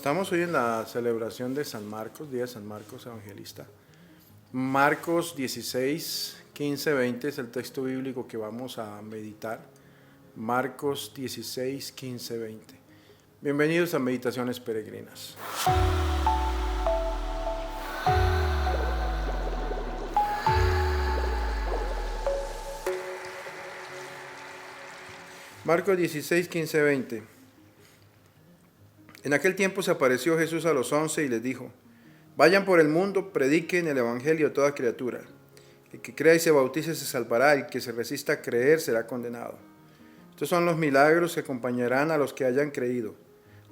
Estamos hoy en la celebración de San Marcos, Día de San Marcos Evangelista. Marcos 16, 15, 20 es el texto bíblico que vamos a meditar. Marcos 16, 15, 20. Bienvenidos a Meditaciones Peregrinas. Marcos 16, 15, 20. En aquel tiempo se apareció Jesús a los 11 y les dijo: vayan por el mundo, prediquen el evangelio a toda criatura. El que crea y se bautice se salvará, el que se resista a creer será condenado. Estos son los milagros que acompañarán a los que hayan creído.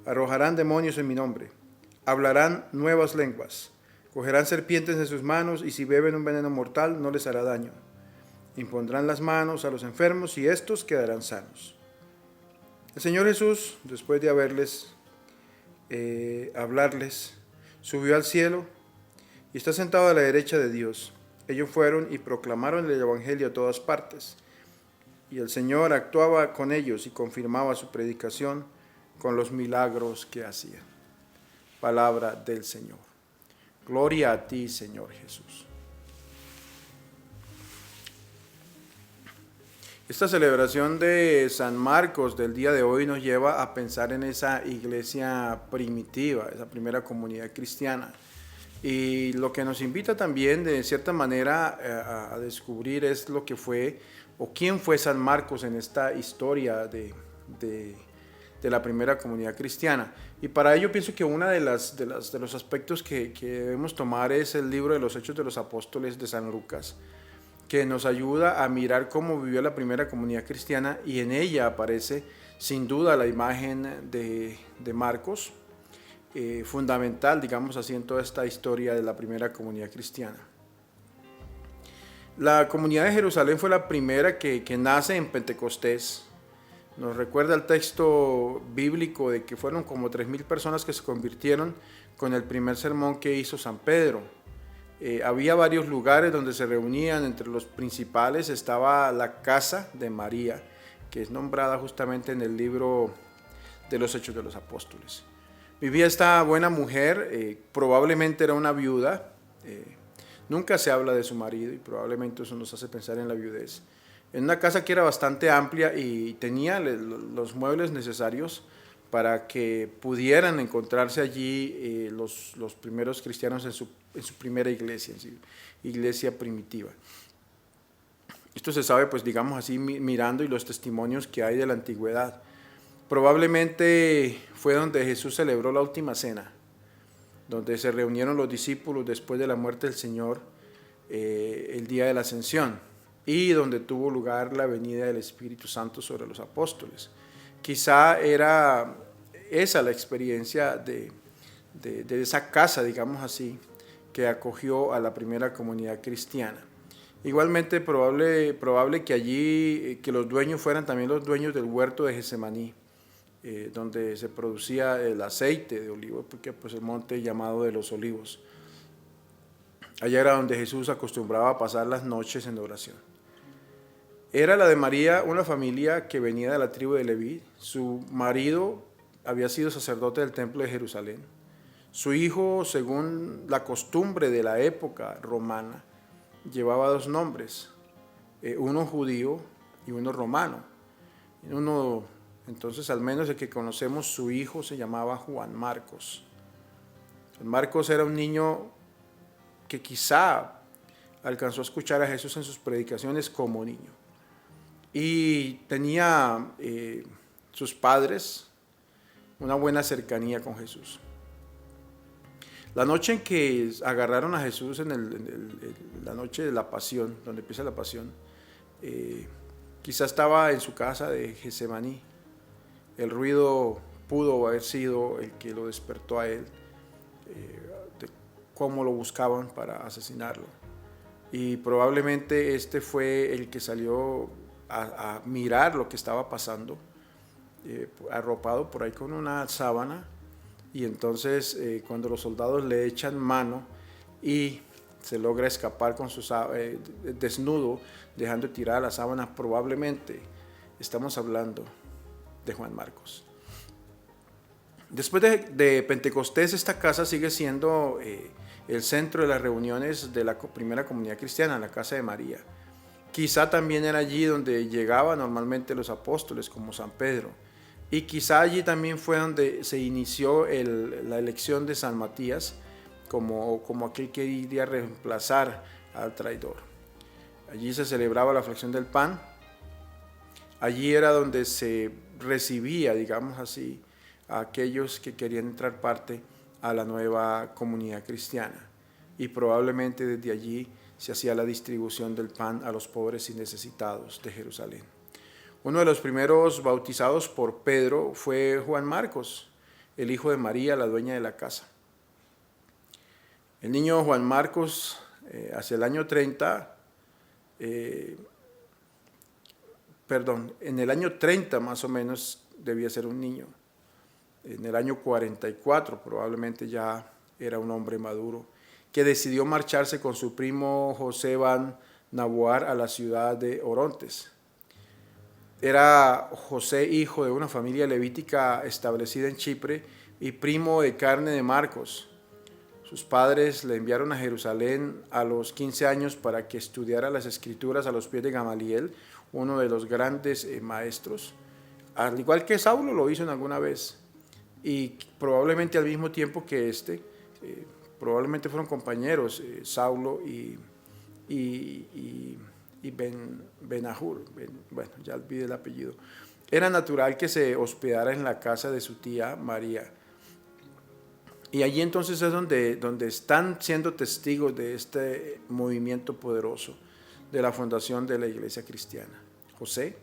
Arrojarán demonios en mi nombre, hablarán nuevas lenguas, cogerán serpientes en sus manos y si beben un veneno mortal no les hará daño. Impondrán las manos a los enfermos y estos quedarán sanos. El Señor Jesús, después de hablarles, subió al cielo y está sentado a la derecha de Dios. Ellos fueron y proclamaron el evangelio a todas partes, y el Señor actuaba con ellos y confirmaba su predicación con los milagros que hacía. Palabra del Señor. Gloria a ti, Señor Jesús. Esta celebración de San Marcos del día de hoy nos lleva a pensar en esa iglesia primitiva, esa primera comunidad cristiana. Y lo que nos invita también, de cierta manera, a descubrir es lo que fue o quién fue San Marcos en esta historia de la primera comunidad cristiana. Y para ello pienso que uno de los aspectos que debemos tomar es el libro de los Hechos de los Apóstoles de San Lucas, que nos ayuda a mirar cómo vivió la primera comunidad cristiana, y en ella aparece sin duda la imagen de Marcos, fundamental, digamos así, en toda esta historia de la primera comunidad cristiana. La comunidad de Jerusalén fue la primera que nace en Pentecostés. Nos recuerda el texto bíblico de que fueron como 3,000 personas que se convirtieron con el primer sermón que hizo San Pedro. Había varios lugares donde se reunían. Entre los principales estaba la casa de María, que es nombrada justamente en el libro de los Hechos de los Apóstoles. Vivía esta buena mujer, probablemente era una viuda, nunca se habla de su marido y probablemente eso nos hace pensar en la viudez. En una casa que era bastante amplia y tenía los muebles necesarios para que pudieran encontrarse allí los primeros cristianos en su primera iglesia, en su iglesia primitiva. Esto se sabe, pues digamos así, mirando y los testimonios que hay de la antigüedad. Probablemente fue donde Jesús celebró la última cena, donde se reunieron los discípulos después de la muerte del Señor, el día de la Ascensión, y donde tuvo lugar la venida del Espíritu Santo sobre los apóstoles. Quizá era esa la experiencia de esa casa, digamos así, que acogió a la primera comunidad cristiana. Igualmente probable que allí, que los dueños fueran también los dueños del huerto de Getsemaní, donde se producía el aceite de olivo, porque pues el monte llamado de los Olivos. Allá era donde Jesús acostumbraba a pasar las noches en oración. Era la de María una familia que venía de la tribu de Leví. Su marido había sido sacerdote del templo de Jerusalén. Su hijo, según la costumbre de la época romana, llevaba 2 nombres, uno judío y uno romano. Entonces, al menos el que conocemos, su hijo se llamaba Juan Marcos. Marcos era un niño que quizá alcanzó a escuchar a Jesús en sus predicaciones como niño. Y tenía sus padres una buena cercanía con Jesús. La noche en que agarraron a Jesús, la noche de la pasión, donde empieza la pasión, quizá estaba en su casa de Getsemaní. El ruido pudo haber sido el que lo despertó a él, de cómo lo buscaban para asesinarlo. Y probablemente este fue el que salió a mirar lo que estaba pasando, arropado por ahí con una sábana, y entonces cuando los soldados le echan mano y se logra escapar con su desnudo, dejando tirada la sábana, probablemente estamos hablando de Juan Marcos. Después de Pentecostés, esta casa sigue siendo el centro de las reuniones de la primera comunidad cristiana, la casa de María. Quizá también era allí donde llegaban normalmente los apóstoles como San Pedro. Y quizá allí también fue donde se inició la elección de San Matías como aquel que iría a reemplazar al traidor. Allí se celebraba la fracción del pan. Allí era donde se recibía, digamos así, a aquellos que querían entrar parte a la nueva comunidad cristiana. Y probablemente desde allí se hacía la distribución del pan a los pobres y necesitados de Jerusalén. Uno de los primeros bautizados por Pedro fue Juan Marcos, el hijo de María, la dueña de la casa. El niño Juan Marcos, hacia el año 30, en el año 30 más o menos debía ser un niño. En el año 44 probablemente ya era un hombre maduro, que decidió marcharse con su primo José Van Nabuar a la ciudad de Orontes. Era José hijo de una familia levítica establecida en Chipre y primo de carne de Marcos. Sus padres le enviaron a Jerusalén a los 15 años para que estudiara las escrituras a los pies de Gamaliel, uno de los grandes maestros. Al igual que Saulo lo hizo en alguna vez. Y probablemente al mismo tiempo que probablemente fueron compañeros, Saulo y Benahur, bueno, ya olvidé el apellido. Era natural que se hospedara en la casa de su tía María. Y allí entonces es donde están siendo testigos de este movimiento poderoso de la fundación de la iglesia cristiana. José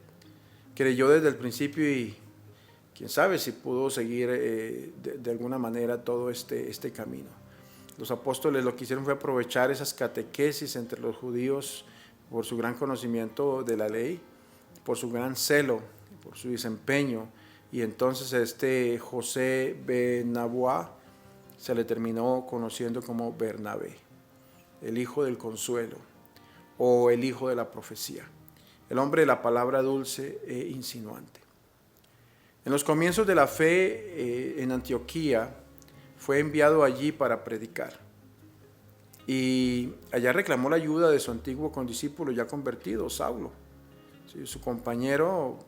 creyó desde el principio y quién sabe si pudo seguir de alguna manera todo este camino. Los apóstoles lo que hicieron fue aprovechar esas catequesis entre los judíos por su gran conocimiento de la ley, por su gran celo, por su desempeño. Y entonces José Ben Nabuá se le terminó conociendo como Bernabé, el hijo del consuelo o el hijo de la profecía, el hombre de la palabra dulce e insinuante. En los comienzos de la fe en Antioquía fue enviado allí para predicar y allá reclamó la ayuda de su antiguo condiscípulo ya convertido, Saulo. Sí, su compañero,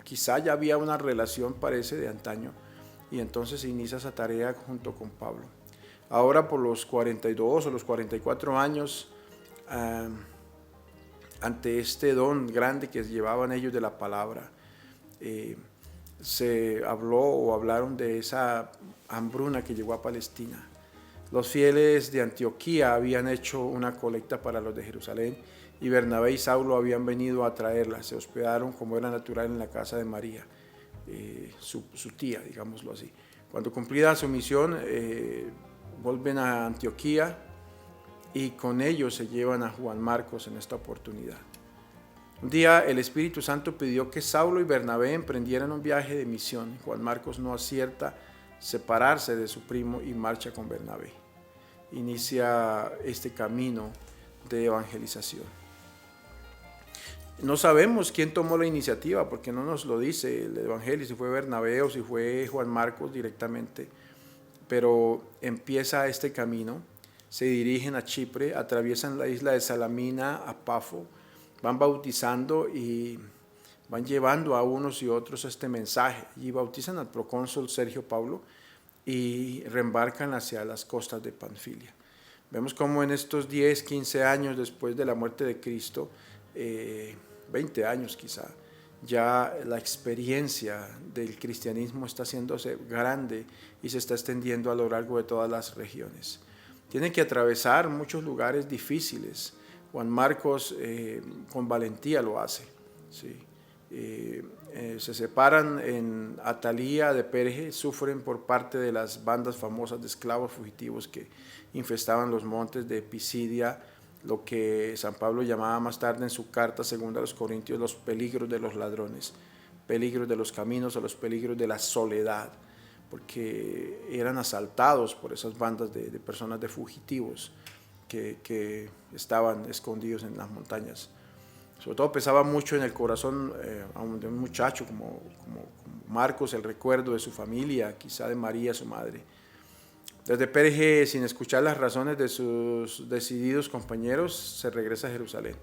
quizá ya había una relación, parece, de antaño, y entonces se inicia esa tarea junto con Pablo. Ahora por los 42 o los 44 años, ante este don grande que llevaban ellos de la palabra, se hablaron de esa hambruna que llegó a Palestina. Los fieles de Antioquía habían hecho una colecta para los de Jerusalén y Bernabé y Saulo habían venido a traerla. Se hospedaron como era natural en la casa de María, su tía, digámoslo así. Cuando cumplida su misión, vuelven a Antioquía y con ellos se llevan a Juan Marcos en esta oportunidad. Un día el Espíritu Santo pidió que Saulo y Bernabé emprendieran un viaje de misión. Juan Marcos no acierta separarse de su primo y marcha con Bernabé. Inicia este camino de evangelización. No sabemos quién tomó la iniciativa porque no nos lo dice el evangelio, si fue Bernabé o si fue Juan Marcos directamente, pero empieza este camino, se dirigen a Chipre, atraviesan la isla de Salamina a Pafo, van bautizando y van llevando a unos y otros este mensaje y bautizan al procónsul Sergio Paulo y reembarcan hacia las costas de Panfilia. Vemos cómo en estos 10, 15 años después de la muerte de Cristo, 20 años quizá, ya la experiencia del cristianismo está haciéndose grande y se está extendiendo a lo largo de todas las regiones. Tienen que atravesar muchos lugares difíciles. Juan Marcos con valentía lo hace. ¿Sí? Se separan en Atalía de Perge, sufren por parte de las bandas famosas de esclavos fugitivos que infestaban los montes de Pisidia, lo que San Pablo llamaba más tarde en su carta segunda a los Corintios los peligros de los ladrones, peligros de los caminos o los peligros de la soledad, porque eran asaltados por esas bandas de personas, de fugitivos que estaban escondidos en las montañas. Sobre todo pesaba mucho en el corazón de un muchacho como Marcos, el recuerdo de su familia, quizá de María, su madre. Desde Perge, sin escuchar las razones de sus decididos compañeros, se regresa a Jerusalén.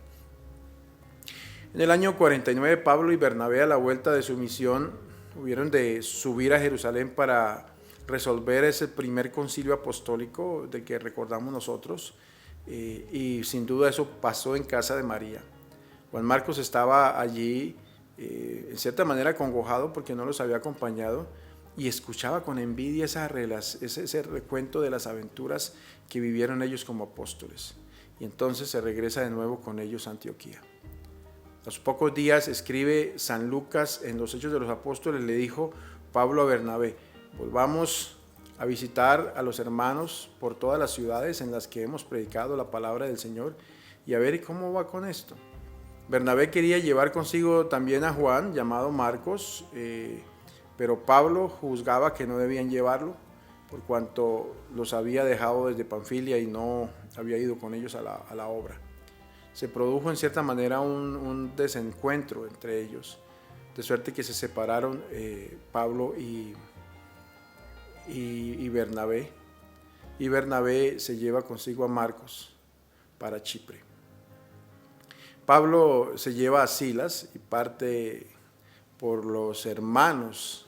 En el año 49, Pablo y Bernabé, a la vuelta de su misión, hubieron de subir a Jerusalén para resolver ese primer concilio apostólico del que recordamos nosotros, y sin duda eso pasó en casa de María. Juan Marcos estaba allí, en cierta manera acongojado porque no los había acompañado, y escuchaba con envidia ese recuento de las aventuras que vivieron ellos como apóstoles. Y entonces se regresa de nuevo con ellos a Antioquía. A los pocos días escribe San Lucas en los Hechos de los Apóstoles, le dijo Pablo a Bernabé: volvamos a visitar a los hermanos por todas las ciudades en las que hemos predicado la palabra del Señor y a ver cómo va con esto. Bernabé quería llevar consigo también a Juan, llamado Marcos, pero Pablo juzgaba que no debían llevarlo, por cuanto los había dejado desde Panfilia y no había ido con ellos a la obra. Se produjo en cierta manera un desencuentro entre ellos, de suerte que se separaron Pablo y Bernabé, y Bernabé se lleva consigo a Marcos para Chipre. Pablo se lleva a Silas y parte por los hermanos,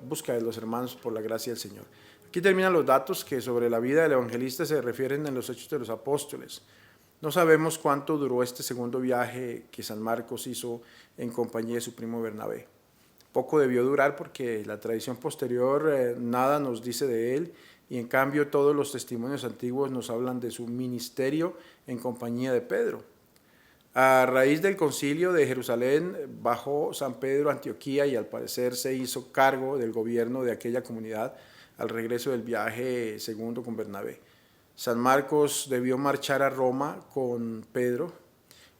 busca de los hermanos por la gracia del Señor. Aquí terminan los datos que sobre la vida del evangelista se refieren en los Hechos de los Apóstoles. No sabemos cuánto duró este segundo viaje que San Marcos hizo en compañía de su primo Bernabé. Poco debió durar porque la tradición posterior nada nos dice de él, y en cambio todos los testimonios antiguos nos hablan de su ministerio en compañía de Pedro. A raíz del concilio de Jerusalén bajó San Pedro a Antioquía y al parecer se hizo cargo del gobierno de aquella comunidad al regreso del viaje segundo con Bernabé. San Marcos debió marchar a Roma con Pedro,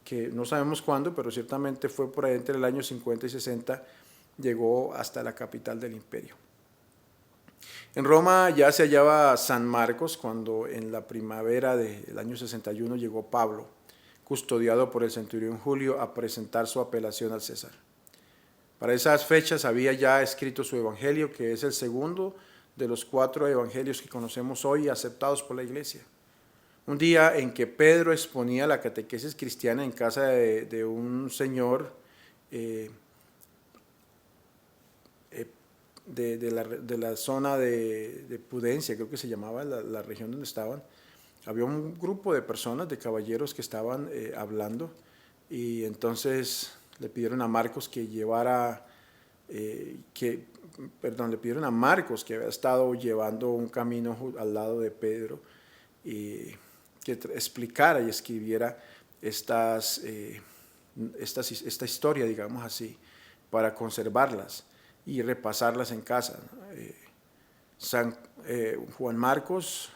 que no sabemos cuándo, pero ciertamente fue por ahí entre el año 50 y 60, llegó hasta la capital del imperio. En Roma ya se hallaba San Marcos cuando en la primavera del año 61 llegó Pablo, custodiado por el centurión Julio, a presentar su apelación al César. Para esas fechas había ya escrito su evangelio, que es el segundo de los 4 evangelios que conocemos hoy aceptados por la Iglesia. Un día en que Pedro exponía la catequesis cristiana en casa de un señor de la zona de Pudencia, creo que se llamaba la región donde estaban, había un grupo de personas, de caballeros que estaban hablando, y entonces le pidieron a Marcos que llevara, le pidieron a Marcos, que había estado llevando un camino al lado de Pedro, y que explicara y escribiera esta historia, digamos así, para conservarlas y repasarlas en casa. Juan Marcos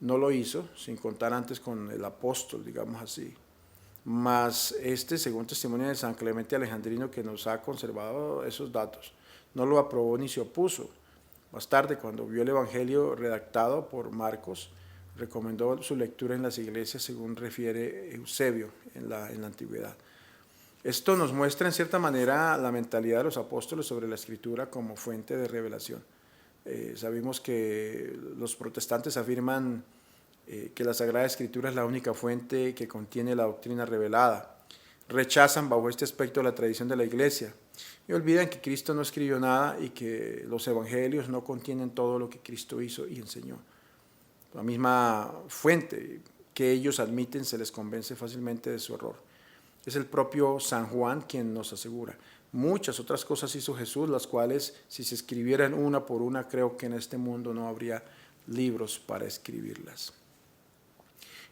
no lo hizo, sin contar antes con el apóstol, digamos así. Mas según testimonio de San Clemente Alejandrino, que nos ha conservado esos datos, no lo aprobó ni se opuso. Más tarde, cuando vio el evangelio redactado por Marcos, recomendó su lectura en las iglesias, según refiere Eusebio en la antigüedad. Esto nos muestra en cierta manera la mentalidad de los apóstoles sobre la escritura como fuente de revelación. Sabemos que los protestantes afirman que la Sagrada Escritura es la única fuente que contiene la doctrina revelada. Rechazan bajo este aspecto la tradición de la Iglesia y olvidan que Cristo no escribió nada y que los evangelios no contienen todo lo que Cristo hizo y enseñó. La misma fuente que ellos admiten se les convence fácilmente de su error. Es el propio San Juan quien nos asegura: muchas otras cosas hizo Jesús, las cuales, si se escribieran una por una, creo que en este mundo no habría libros para escribirlas.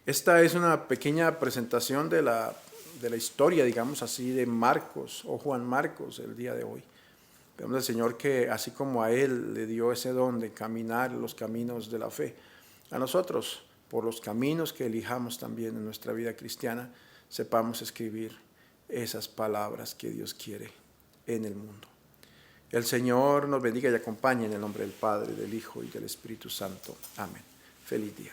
Esta es una pequeña presentación de la historia, digamos así, de Marcos o Juan Marcos el día de hoy. Pedimos al Señor que, así como a él le dio ese don de caminar los caminos de la fe, a nosotros, por los caminos que elijamos también en nuestra vida cristiana, sepamos escribir esas palabras que Dios quiere en el mundo. El Señor nos bendiga y acompañe en el nombre del Padre, del Hijo y del Espíritu Santo. Amén. Feliz día.